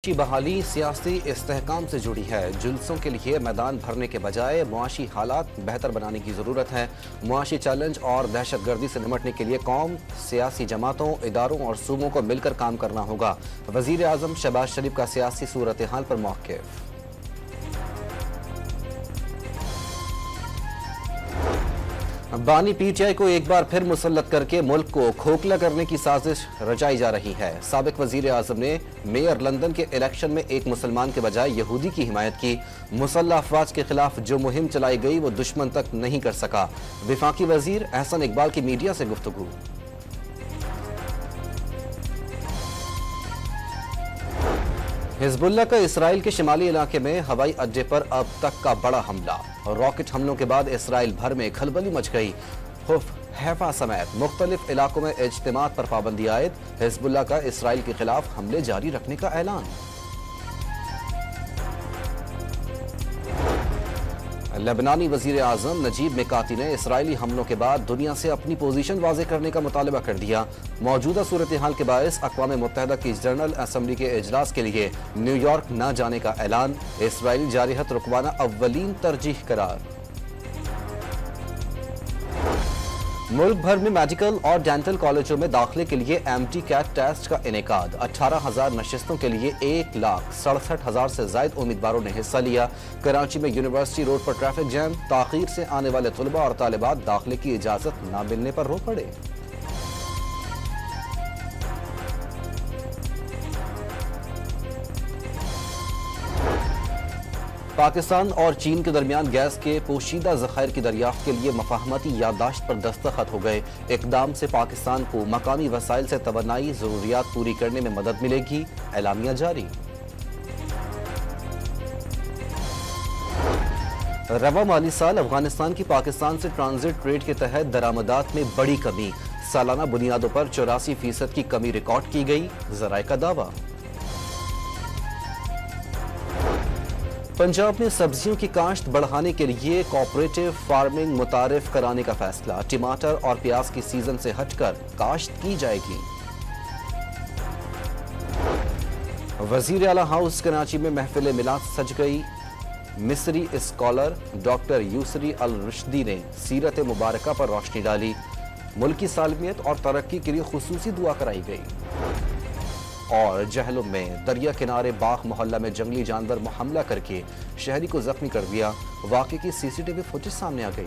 की बहाली सियासी इस्तेहकाम से जुड़ी है। जुल्सों के लिए मैदान भरने के बजाय मुआशी हालात बेहतर बनाने की ज़रूरत है। मुआशी चैलेंज और दहशतगर्दी से निपटने के लिए कौम, सियासी जमातों, इदारों और सूबों को मिलकर काम करना होगा। वज़ीर आज़म शहबाज शरीफ का सियासी सूरत हाल पर मौक़िफ़। बानी पीटीआई को एक बार फिर मुसल्लत करके मुल्क को खोखला करने की साजिश रचाई जा रही है। साबिक वज़ीर आज़म ने मेयर लंदन के इलेक्शन में एक मुसलमान के बजाय यहूदी की हिमायत की। मुसल्लह अफवाज के खिलाफ जो मुहिम चलाई गई वो दुश्मन तक नहीं कर सका। विफाकी वज़ीर एहसन इकबाल की मीडिया से गुफ्तगू। हिजबुल्लाह का इसराइल के शिमाली इलाके में हवाई अड्डे पर अब तक का बड़ा हमला। रॉकेट हमलों के बाद इसराइल भर में खलबली मच गई। हैफा समेत मुख्तलिफ इलाकों में इज्तिमात पर पाबंदी आयद। हिजबुल्लाह का इसराइल के खिलाफ हमले जारी रखने का ऐलान। लेबनानी वज़ीर आज़म नजीब मिकाती ने इसराइली हमलों के बाद दुनिया से अपनी पोजीशन वाज़े करने का मुतालबा कर दिया। मौजूदा सूरत हाल के बायस अक़वाम मुत्तहिदा की जनरल असम्बली के इजलास के लिए न्यूयॉर्क न जाने का ऐलान। इसराइली जारहत रुकवाना अव्वलीन तरजीह करार। मुल्क भर में मेडिकल और डेंटल कॉलेजों में दाखिले के लिए एमटी कैट टेस्ट का इनेकाद। 18,000 नशिस्तों के लिए 1,67,000 से ज्यादा उम्मीदवारों ने हिस्सा लिया। कराची में यूनिवर्सिटी रोड पर ट्रैफिक जैम। ताखीर से आने वाले तुलबा और तालिबात दाखिले की इजाजत न मिलने पर रो पड़े। पाकिस्तान और चीन के दरमियान गैस के पोशीदा ज़खायर की दरियाफ्त के लिए मफाहमती याददाश्त पर दस्तखत हो गए। इक़दाम से पाकिस्तान को मकामी वसाइल से तवन्नाई ज़रूरियात पूरी करने में मदद मिलेगी। एलामिया जारी। रवा माली साल अफगानिस्तान की पाकिस्तान से ट्रांजिट ट्रेड के तहत दरामदात में बड़ी कमी। सालाना बुनियादों पर 84% की कमी रिकॉर्ड की गई। ज़राए का दावा। पंजाब में सब्जियों की काश्त बढ़ाने के लिए कोऑपरेटिव फार्मिंग मुतारिफ कराने का फैसला। टमाटर और प्याज की सीजन से हटकर काश्त की जाएगी। वजीर आला हाउस कराची में महफिल मिलाद सज गई। मिस्री स्कॉलर डॉक्टर यूसरी अल रुश्दी ने सीरत मुबारका पर रोशनी डाली। मुल्क की सालमियत और तरक्की के लिए खुसूसी दुआ कराई गई। और जहलुम में दरिया किनारे बाग मोहल्ला में जंगली जानवर हमला करके शहरी को जख्मी कर दिया। वाक़े की सीसीटीवी फुटेज सामने आ गई।